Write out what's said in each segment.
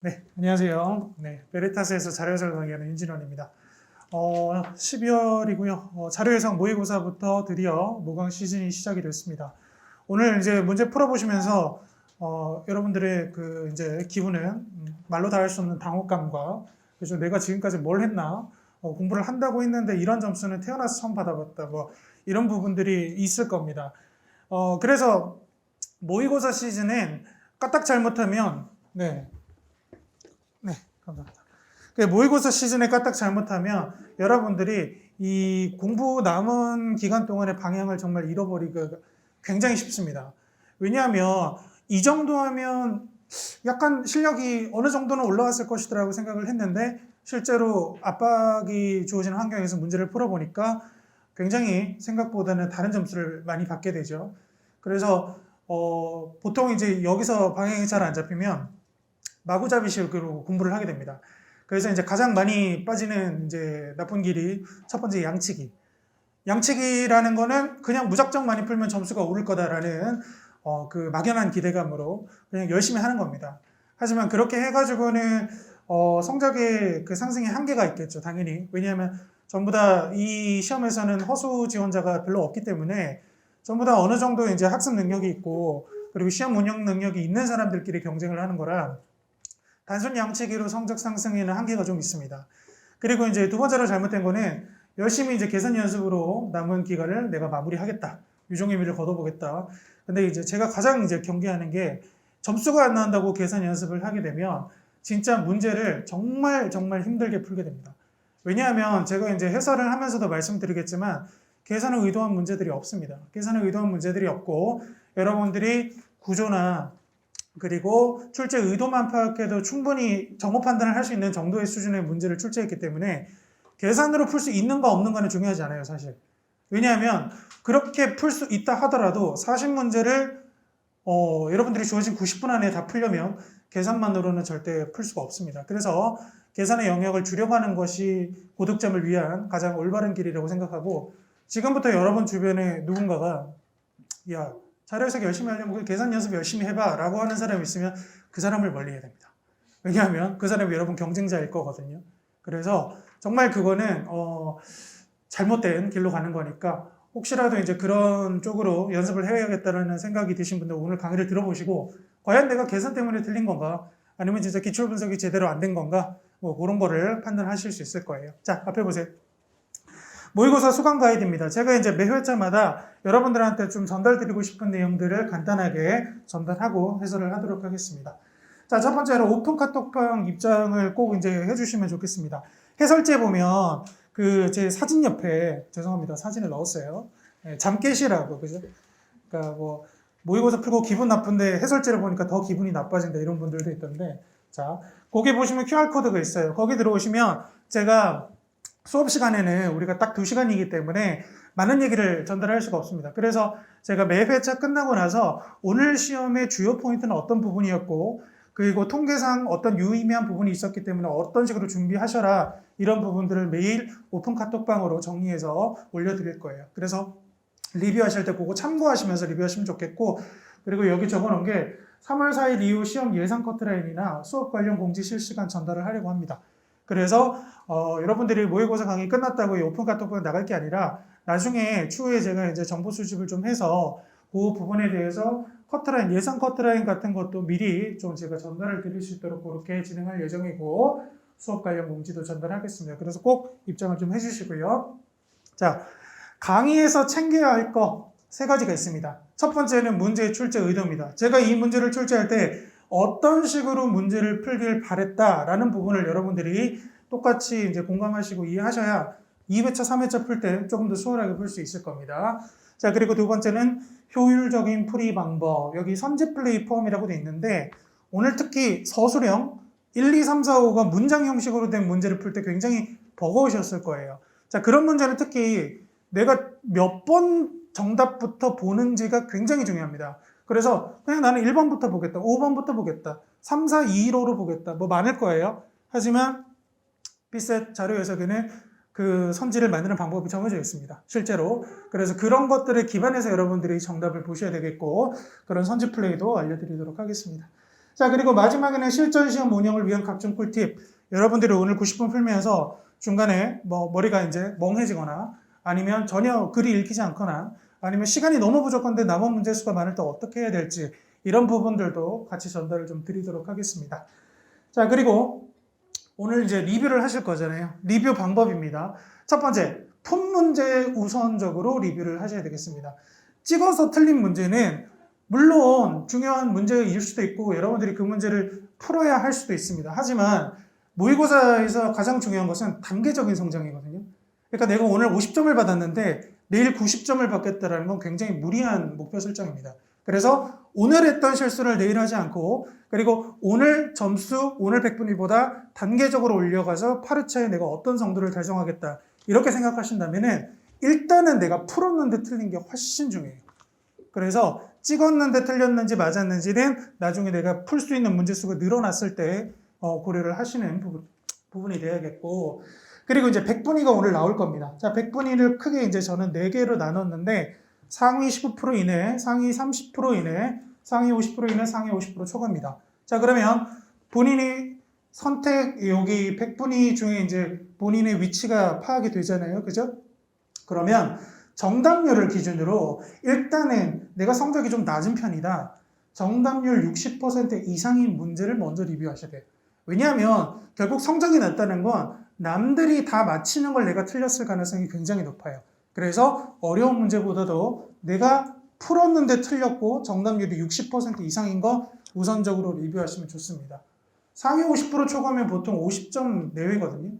네, 안녕하세요. 네, 베리타스에서 자료해설 강의하는 윤진원입니다. 12월이고요. 자료해석 모의고사부터 드디어 모강 시즌이 시작이 됐습니다. 오늘 이제 문제 풀어보시면서 여러분들의 그 이제 기분은 말로 다 할 수 없는 당혹감과 그래서 내가 지금까지 뭘 했나 공부를 한다고 했는데 이런 점수는 태어나서 처음 받아봤다 뭐 이런 부분들이 있을 겁니다. 그래서 모의고사 시즌엔 까딱 잘못하면 네, 감사합니다. 모의고사 시즌에 까딱 잘못하면 여러분들이 이 공부 남은 기간 동안의 방향을 정말 잃어버리기가 굉장히 쉽습니다. 왜냐하면 이 정도 하면 약간 실력이 어느 정도는 올라왔을 것이라고 생각을 했는데 실제로 압박이 주어진 환경에서 문제를 풀어보니까 굉장히 생각보다는 다른 점수를 많이 받게 되죠. 그래서 보통 이제 여기서 방향이 잘 안 잡히면 마구잡이식으로 공부를 하게 됩니다. 그래서 이제 가장 많이 빠지는 이제 나쁜 길이 첫 번째 양치기. 양치기라는 거는 그냥 무작정 많이 풀면 점수가 오를 거다라는 그 막연한 기대감으로 그냥 열심히 하는 겁니다. 하지만 그렇게 해가지고는 성적의 그 상승의 한계가 있겠죠, 당연히. 왜냐하면 전부 다 이 시험에서는 허수 지원자가 별로 없기 때문에 전부 다 어느 정도 이제 학습 능력이 있고 그리고 시험 운영 능력이 있는 사람들끼리 경쟁을 하는 거라 단순 양치기로 성적 상승에는 한계가 좀 있습니다. 그리고 이제 두 번째로 잘못된 거는 열심히 이제 계산 연습으로 남은 기간을 내가 마무리하겠다. 유종의 미를 거둬보겠다. 근데 이제 제가 가장 이제 경계하는 게 점수가 안 나온다고 계산 연습을 하게 되면 진짜 문제를 정말 힘들게 풀게 됩니다. 왜냐하면 제가 이제 해설을 하면서도 말씀드리겠지만 계산을 의도한 문제들이 없습니다. 계산을 의도한 문제들이 없고 여러분들이 구조나 그리고 출제 의도만 파악해도 충분히 정보 판단을 할 수 있는 정도의 수준의 문제를 출제했기 때문에 계산으로 풀 수 있는가 없는가는 중요하지 않아요, 사실. 왜냐하면 그렇게 풀 수 있다 하더라도 40문제를 여러분들이 주어진 90분 안에 다 풀려면 계산만으로는 절대 풀 수가 없습니다. 그래서 계산의 영역을 줄여가는 것이 고득점을 위한 가장 올바른 길이라고 생각하고 지금부터 여러분 주변에 누군가가 야, 자료해석 열심히 하려면 계산 연습 열심히 해봐 라고 하는 사람이 있으면 그 사람을 멀리해야 됩니다. 왜냐하면 그 사람이 여러분 경쟁자일 거거든요. 그래서 정말 그거는 잘못된 길로 가는 거니까 혹시라도 이제 그런 쪽으로 연습을 해야겠다는 생각이 드신 분들 오늘 강의를 들어보시고 과연 내가 계산 때문에 틀린 건가 아니면 진짜 기출 분석이 제대로 안 된 건가 뭐 그런 거를 판단하실 수 있을 거예요. 자, 앞에 보세요. 모의고사 수강 가이드입니다. 제가 이제 매 회차마다 여러분들한테 좀 전달드리고 싶은 내용들을 간단하게 전달하고 해설을 하도록 하겠습니다. 자, 첫 번째로 오픈 카톡방 입장을 꼭 이제 해주시면 좋겠습니다. 해설지에 보면 그 제 사진 옆에 죄송합니다. 사진을 넣었어요. 네, 잠깨시라고 그죠? 그러니까 뭐 모의고사 풀고 기분 나쁜데 해설지를 보니까 더 기분이 나빠진다 이런 분들도 있던데 자, 거기 보시면 QR코드가 있어요. 거기 들어오시면 제가 수업 시간에는 우리가 딱 2시간이기 때문에 많은 얘기를 전달할 수가 없습니다. 그래서 제가 매 회차 끝나고 나서 오늘 시험의 주요 포인트는 어떤 부분이었고 그리고 통계상 어떤 유의미한 부분이 있었기 때문에 어떤 식으로 준비하셔라 이런 부분들을 매일 오픈 카톡방으로 정리해서 올려드릴 거예요. 그래서 리뷰하실 때 그거 참고하시면서 리뷰하시면 좋겠고 그리고 여기 적어놓은 게 3월 4일 이후 시험 예상 커트라인이나 수업 관련 공지 실시간 전달을 하려고 합니다. 그래서 여러분들이 모의고사 강의 끝났다고 이 오픈 카톡방 나갈 게 아니라 나중에 추후에 제가 이제 정보 수집을 좀 해서 그 부분에 대해서 커트라인, 예상 커트라인 같은 것도 미리 좀 제가 전달을 드릴 수 있도록 그렇게 진행할 예정이고 수업 관련 공지도 전달하겠습니다. 그래서 꼭 입장을 좀 해주시고요. 자, 강의에서 챙겨야 할 거 3가지가 있습니다. 첫 번째는 문제의 출제 의도입니다. 제가 이 문제를 출제할 때 어떤 식으로 문제를 풀길 바랬다라는 부분을 여러분들이 똑같이 이제 공감하시고 이해하셔야 2회차, 3회차 풀 때 조금 더 수월하게 풀 수 있을 겁니다. 자, 그리고 두 번째는 효율적인 풀이 방법. 여기 선지 플레이 폼이라고 돼 있는데 오늘 특히 서술형 1, 2, 3, 4, 5가 문장 형식으로 된 문제를 풀 때 굉장히 버거우셨을 거예요. 자, 그런 문제는 특히 내가 몇 번 정답부터 보는지가 굉장히 중요합니다. 그래서 그냥 나는 1번부터 보겠다, 5번부터 보겠다, 3, 4, 2, 1호로 보겠다, 뭐 많을 거예요. 하지만 B셋 자료 해석에는 그 선지를 만드는 방법이 정해져 있습니다. 실제로. 그래서 그런 것들을 기반해서 여러분들이 정답을 보셔야 되겠고 그런 선지 플레이도 알려드리도록 하겠습니다. 자, 그리고 마지막에는 실전 시험 운영을 위한 각종 꿀팁. 여러분들이 오늘 90분 풀면서 중간에 뭐 머리가 이제 멍해지거나 아니면 전혀 글이 읽히지 않거나 아니면 시간이 너무 부족한데 남은 문제 수가 많을 때 어떻게 해야 될지 이런 부분들도 같이 전달을 좀 드리도록 하겠습니다. 자, 그리고 오늘 이제 리뷰를 하실 거잖아요. 리뷰 방법입니다. 첫 번째, 푼 문제 우선적으로 리뷰를 하셔야 되겠습니다. 찍어서 틀린 문제는 물론 중요한 문제일 수도 있고 여러분들이 그 문제를 풀어야 할 수도 있습니다. 하지만 모의고사에서 가장 중요한 것은 단계적인 성장이거든요. 그러니까 내가 오늘 50점을 받았는데 내일 90점을 받겠다라는 건 굉장히 무리한 목표 설정입니다. 그래서 오늘 했던 실수를 내일 하지 않고 그리고 오늘 점수, 오늘 100분위보다 단계적으로 올려가서 8회차에 내가 어떤 정도를 달성하겠다. 이렇게 생각하신다면은 일단은 내가 풀었는데 틀린 게 훨씬 중요해요. 그래서 찍었는데 틀렸는지 맞았는지는 나중에 내가 풀 수 있는 문제 수가 늘어났을 때 고려를 하시는 부분이 되어야겠고 그리고 이제 100분위가 오늘 나올 겁니다. 자, 100분위를 크게 이제 저는 4개로 나눴는데 상위 15% 이내, 상위 30% 이내, 상위 50% 이내, 상위 50% 초과입니다. 자, 그러면 본인이 선택, 여기 100분위 중에 이제 본인의 위치가 파악이 되잖아요. 그죠? 그러면 정답률을 기준으로 일단은 내가 성적이 좀 낮은 편이다. 정답률 60% 이상인 문제를 먼저 리뷰하셔야 돼요. 왜냐하면 결국 성적이 낮다는 건 남들이 다 맞히는 걸 내가 틀렸을 가능성이 굉장히 높아요. 그래서 어려운 문제보다도 내가 풀었는데 틀렸고 정답률이 60% 이상인 거 우선적으로 리뷰하시면 좋습니다. 상위 50% 초과면 보통 50점 내외거든요.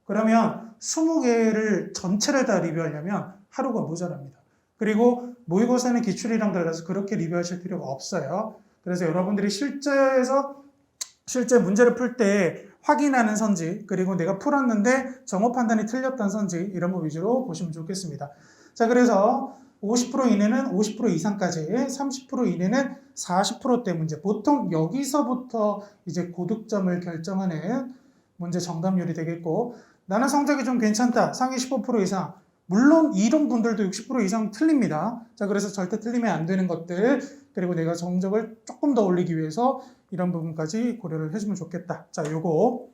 그러면 20개를 전체를 다 리뷰하려면 하루가 모자랍니다. 그리고 모의고사는 기출이랑 달라서 그렇게 리뷰하실 필요가 없어요. 그래서 여러분들이 실제 문제를 풀 때 확인하는 선지 그리고 내가 풀었는데 정호 판단이 틀렸던 선지 이런 거 위주로 보시면 좋겠습니다. 자, 그래서 50% 이내는 50% 이상까지 30% 이내는 40%대 문제 보통 여기서부터 이제 고득점을 결정하는 문제 정답률이 되겠고 나는 성적이 좀 괜찮다 상위 15% 이상 물론 이런 분들도 60% 이상 틀립니다. 자, 그래서 절대 틀리면 안 되는 것들 그리고 내가 성적을 조금 더 올리기 위해서 이런 부분까지 고려를 해주면 좋겠다. 자, 요거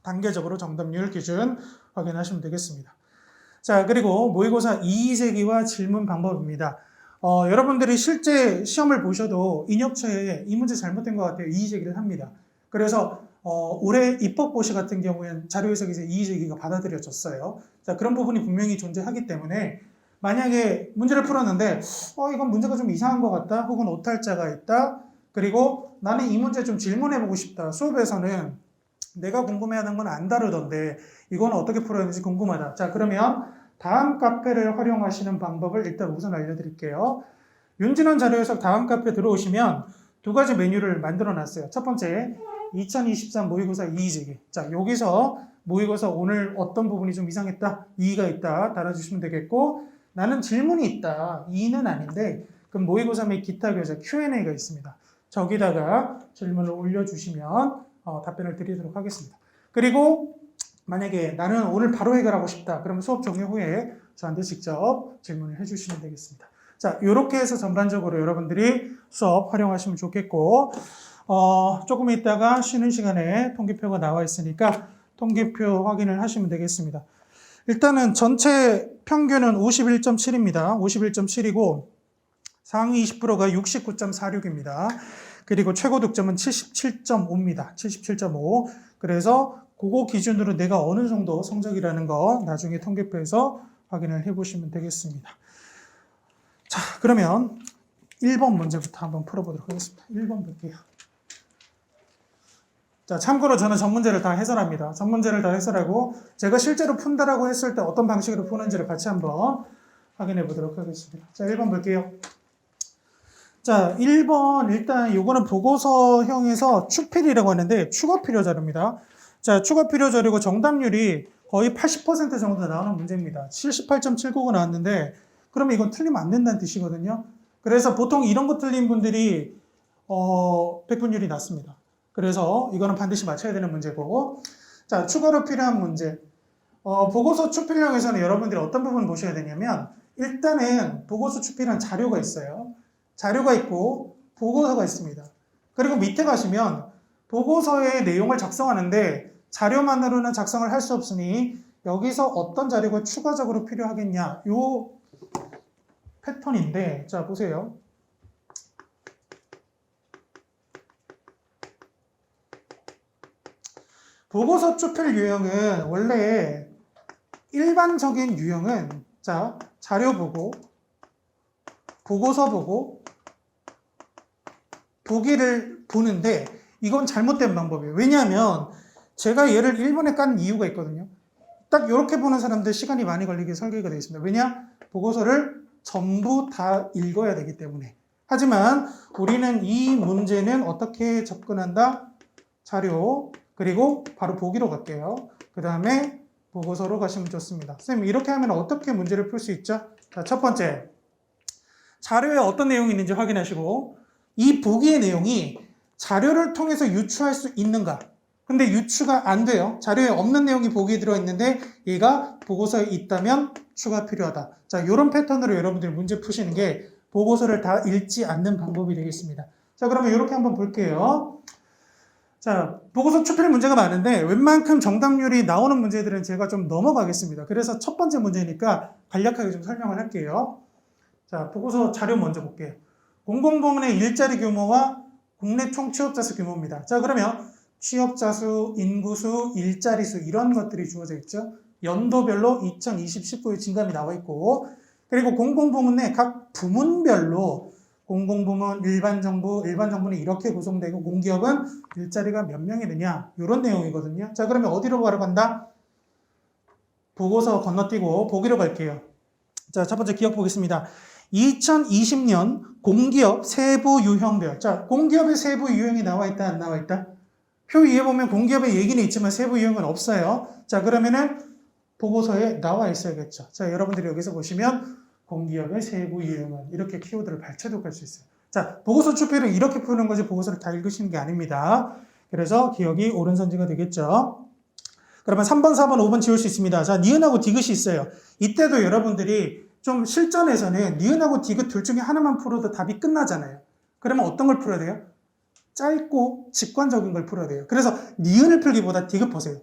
단계적으로 정답률 기준 확인하시면 되겠습니다. 자, 그리고 모의고사 이의제기와 질문 방법입니다. 여러분들이 실제 시험을 보셔도 인역처에 이 문제 잘못된 것 같아요. 이의제기를 합니다. 그래서 올해 입법고시 같은 경우에는 자료해석에서 이의제기가 받아들여졌어요. 자, 그런 부분이 분명히 존재하기 때문에 만약에 문제를 풀었는데 이건 문제가 좀 이상한 것 같다 혹은 오탈자가 있다 그리고 나는 이 문제 좀 질문해보고 싶다. 수업에서는 내가 궁금해하는 건 안 다루던데 이건 어떻게 풀어야 하는지 궁금하다. 자, 그러면 다음 카페를 활용하시는 방법을 일단 우선 알려드릴게요. 윤진원 자료해석 다음 카페 들어오시면 두 가지 메뉴를 만들어 놨어요. 첫 번째 2023 모의고사 이의제기. 자, 여기서 모의고사 오늘 어떤 부분이 좀 이상했다, 이의가 있다 달아주시면 되겠고 나는 질문이 있다, 이의는 아닌데 그럼 모의고사 및 기타 교재 Q&A가 있습니다. 저기다가 질문을 올려주시면 답변을 드리도록 하겠습니다. 그리고 만약에 나는 오늘 바로 해결하고 싶다. 그러면 수업 종료 후에 저한테 직접 질문을 해주시면 되겠습니다. 자, 이렇게 해서 전반적으로 여러분들이 수업 활용하시면 좋겠고 조금 있다가 쉬는 시간에 통계표가 나와 있으니까 통계표 확인을 하시면 되겠습니다. 일단은 전체 평균은 51.7입니다. 51.7이고 상위 20%가 69.46입니다. 그리고 최고 득점은 77.5입니다. 77.5. 그래서 그거 기준으로 내가 어느 정도 성적이라는 거 나중에 통계표에서 확인을 해보시면 되겠습니다. 자, 그러면 1번 문제부터 한번 풀어보도록 하겠습니다. 1번 볼게요. 자, 참고로 저는 전문제를 다 해설합니다. 전문제를 다 해설하고 제가 실제로 푼다라고 했을 때 어떤 방식으로 푸는지를 같이 한번 확인해 보도록 하겠습니다. 자, 1번 볼게요. 자, 1번 일단 요거는 보고서형에서 추필이라고 하는데 추가 필요 자료입니다. 자, 추가 필요 자료고 정답률이 거의 80% 정도 나오는 문제입니다. 78.79가 나왔는데 그러면 이건 틀리면 안 된다는 뜻이거든요. 그래서 보통 이런 거 틀린 분들이 100분율이 낮습니다. 그래서 이거는 반드시 맞춰야 되는 문제고 자, 추가로 필요한 문제 보고서 추필형에서는 여러분들이 어떤 부분을 보셔야 되냐면 일단은 보고서 추필한 자료가 있어요. 자료가 있고 보고서가 있습니다. 그리고 밑에 가시면 보고서의 내용을 작성하는데 자료만으로는 작성을 할 수 없으니 여기서 어떤 자료가 추가적으로 필요하겠냐, 요 패턴인데, 자 보세요. 보고서 추필 유형은 원래 일반적인 유형은 자 자료 보고, 보고서 보고, 보기를 보는데 이건 잘못된 방법이에요. 왜냐하면 제가 얘를 1번에 깐 이유가 있거든요. 딱 이렇게 보는 사람들 시간이 많이 걸리게 설계가 되어 있습니다. 왜냐? 보고서를 전부 다 읽어야 되기 때문에. 하지만 우리는 이 문제는 어떻게 접근한다? 자료, 그리고 바로 보기로 갈게요. 그 다음에 보고서로 가시면 좋습니다. 선생님, 이렇게 하면 어떻게 문제를 풀 수 있죠? 자, 첫 번째, 자료에 어떤 내용이 있는지 확인하시고, 이 보기의 내용이 자료를 통해서 유추할 수 있는가? 근데 유추가 안 돼요. 자료에 없는 내용이 보기에 들어있는데 얘가 보고서에 있다면 추가 필요하다. 자, 이런 패턴으로 여러분들 문제 푸시는 게 보고서를 다 읽지 않는 방법이 되겠습니다. 자, 그러면 이렇게 한번 볼게요. 자, 보고서 추필 문제가 많은데 웬만큼 정답률이 나오는 문제들은 제가 좀 넘어가겠습니다. 그래서 첫 번째 문제니까 간략하게 좀 설명을 할게요. 자, 보고서 자료 먼저 볼게요. 공공부문의 일자리 규모와 국내 총 취업자 수 규모입니다. 자, 그러면 취업자 수, 인구수, 일자리 수 이런 것들이 주어져 있죠. 연도별로 2020, 19의 진감이 나와 있고, 그리고 공공부문 내 각 부문별로 공공부문, 일반정부는 이렇게 구성되고 공기업은 일자리가 몇 명이 되냐 이런 내용이거든요. 자, 그러면 어디로 바로 간다? 보고서 건너뛰고 보기로 갈게요. 자, 첫 번째 기업 보겠습니다. 2020년 공기업 세부 유형별. 자, 공기업의 세부 유형이 나와 있다, 안 나와 있다? 표 위에 보면 공기업의 얘기는 있지만 세부 유형은 없어요. 자, 그러면은 보고서에 나와 있어야겠죠. 자, 여러분들이 여기서 보시면 공기업의 세부 유형은 이렇게 키워드를 발췌독할 수 있어요. 자, 보고서 추필은 이렇게 푸는 거지 보고서를 다 읽으시는 게 아닙니다. 그래서 기억이 옳은 선지가 되겠죠. 그러면 3번, 4번, 5번 지울 수 있습니다. 자, 니은하고 디귿이 있어요. 이때도 여러분들이 좀 실전에서는 니은하고 디귿 둘 중에 하나만 풀어도 답이 끝나잖아요. 그러면 어떤 걸 풀어야 돼요? 짧고 직관적인 걸 풀어야 돼요. 그래서 니은을 풀기보다 디귿 보세요.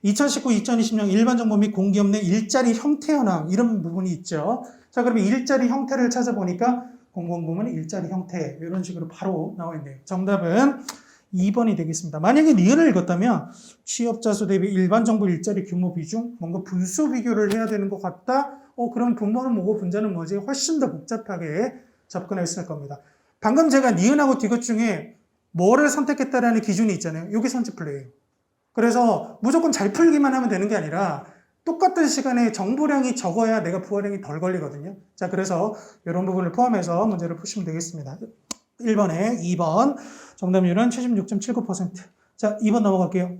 2019, 2020년 일반정보 및 공기업 내 일자리 형태 현황 이런 부분이 있죠. 자, 그러면 일자리 형태를 찾아보니까 공공부문의 일자리 형태 이런 식으로 바로 나와 있네요. 정답은 2번이 되겠습니다. 만약에 니은을 읽었다면 취업자 수 대비 일반정보 일자리 규모 비중 뭔가 분수 비교를 해야 되는 것 같다. 그럼 분모는 뭐고 분자는 뭐지? 훨씬 더 복잡하게 접근했을 겁니다. 방금 제가 니은하고 디귿 중에 뭐를 선택했다라는 기준이 있잖아요. 이게 선지 플레이예요. 그래서 무조건 잘 풀기만 하면 되는 게 아니라 똑같은 시간에 정보량이 적어야 내가 부하량이 덜 걸리거든요. 자, 그래서 이런 부분을 포함해서 문제를 푸시면 되겠습니다. 1번에 2번 정답률은 76.79%. 자, 2번 넘어갈게요.